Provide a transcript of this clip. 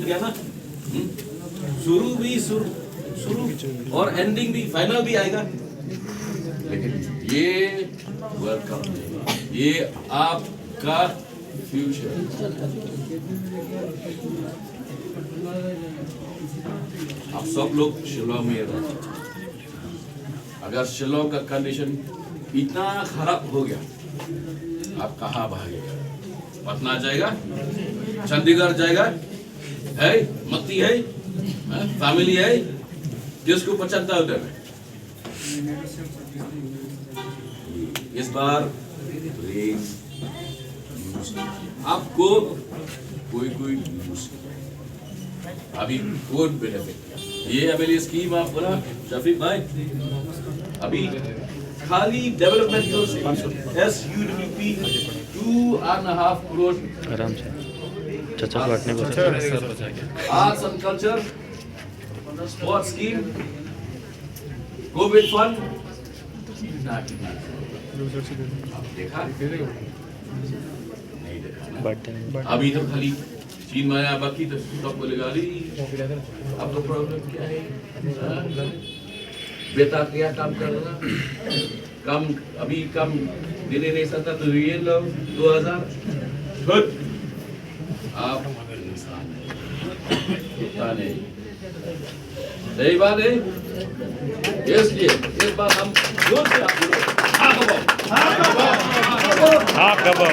गया ना। शुरू भी शुरू और एंडिंग भी, फाइनल भी आएगा। लेकिन ये वेलकम, ये आपका फ्यूचर। आप सब लोग शिलोंग में रहते हैं। अगर शिलोंग का कंडीशन इतना खराब हो गया, आप कहाँ भागेगा? पटना जाएगा, चंडीगढ़ जाएगा, है मत्ती है, फैमिली है, किसको पसंद है उधर में? इस बार आपको कोई अभी वोट बेनिफिट ये अभी स्कीम आप बोला शफीक भाई, अभी खाली डेवलपमेंट SUDP 2.5 करोड़ आराम से चाचा को हटने को arts and culture sports scheme, Covid fund देखा नहीं देखा। बर्थडे अभी तो खाली 3 महीना बाकी, तो सब बोलेगा अरे अब तो प्रॉब्लम क्या है, बेटा क्या काम कर रहा, कम अभी कम देने नहीं सकता, तो ये लो 2000 खुद आप इंसान नहीं, सही बात है। इसलिए इस बार हम जोर से आप बोलो, हाँ कबो, हाँ कबो, हाँ कबो, हाँ कबो।